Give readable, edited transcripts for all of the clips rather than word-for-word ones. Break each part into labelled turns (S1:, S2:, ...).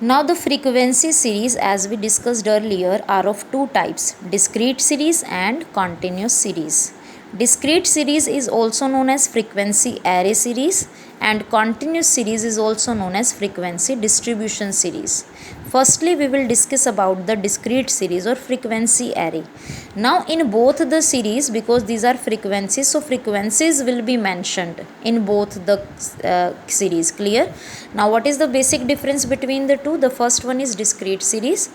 S1: Now the frequency series, as we discussed earlier, are of two types: discrete series and continuous series. Discrete series is also known as frequency array series, and continuous series is also known as frequency distribution series. Firstly, we will discuss about the discrete series or frequency array. Now in both the series, because these are frequencies, so frequencies will be mentioned in both the series. Clear? Now what is the basic difference between the two? The first one is discrete series.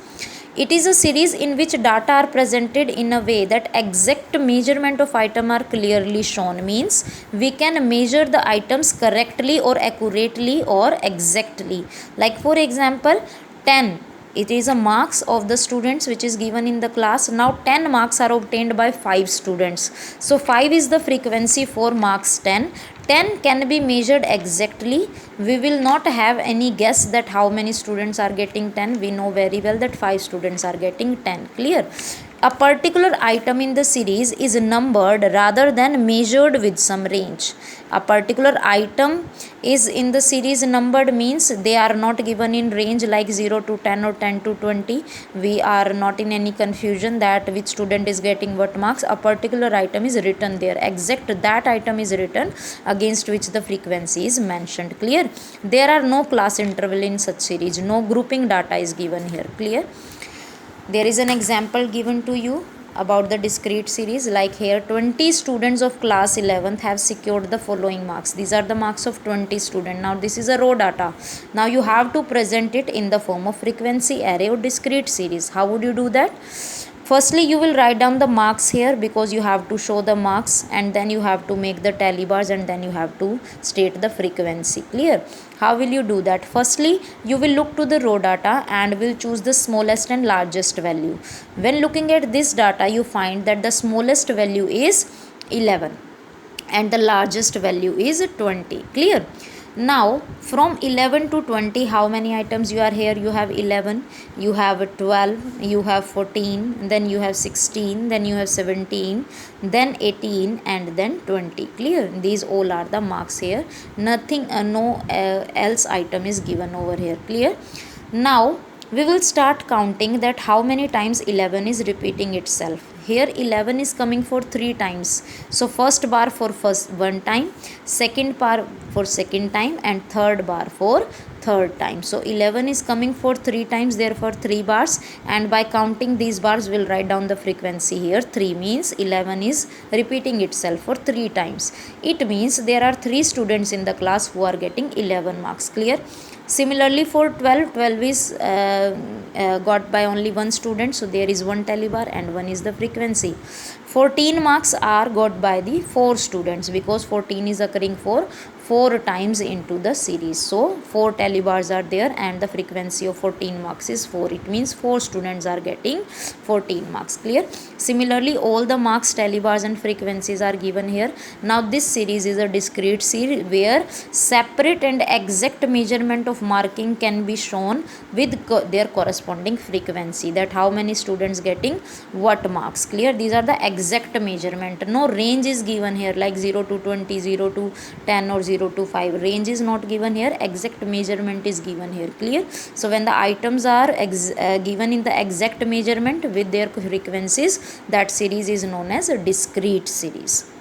S1: It is a series in which data are presented in a way that exact measurement of item are clearly shown. Means we can measure the items correctly or accurately or exactly. Like for example, 10, it is a marks of the students which is given in the class. Now 10 marks are obtained by 5 students, so 5 is the frequency for marks 10. 10 can be measured exactly. We will not have any guess that how many students are getting 10. We know very well that 5 students are getting 10. Clear? A particular item in the series is numbered rather than measured with some range. A particular item is in the series numbered, means they are not given in range like 0 to 10 or 10 to 20. We are not in any confusion that which student is getting what marks. A particular item is written there, exact that item is written against which the frequency is mentioned. Clear? There are no class interval in such series, no grouping data is given here. Clear? There is an example given to you about the discrete series. Like here, 20 students of class 11th have secured the following marks. These are the marks of 20 students. Now this is a raw data. Now you have to present it in the form of frequency array or discrete series. How would you do that? Firstly, you will write down the marks here, because you have to show the marks, and then you have to make the tally bars, and then you have to state the frequency. Clear? How will you do that? Firstly, you will look to the raw data and will choose the smallest and largest value. When looking at this data, you find that the smallest value is 11 and the largest value is 20. Clear? Now from 11 to 20, how many items you are here? You have 11, you have 12, you have 14, then you have 16, then you have 17, then 18, and then 20. Clear? These all are the marks here. Nothing no else item is given over here. Clear? Now we will start counting that how many times 11 is repeating itself. Here 11 is coming for 3 times, so first bar for first one time, second bar for second time, and third bar for third time. So 11 is coming for 3 times, therefore 3 bars, and by counting these bars we'll write down the frequency here. 3 means 11 is repeating itself for 3 times. It means there are 3 students in the class who are getting 11 marks. Clear? Similarly for 12, 12 is got by only one student, so there is one tally bar and one is the frequency. 14 marks are got by the 4 students, because 14 is occurring for 4 times into the series. So 4 tally bars are there and the frequency of 14 marks is 4. It means 4 students are getting 14 marks. Clear? Similarly, all the marks, tally bars and frequencies are given here. Now this series is a discrete series where separate and exact measurement of marking can be shown with their corresponding frequency, that how many students getting what marks. Clear? These are the exact measurement. No range is given here like 0 to 20, 0 to 10 or 0 to 5. Range is not given here, exact measurement is given here. Clear? So when the items are given in the exact measurement with their frequencies, that series is known as a discrete series.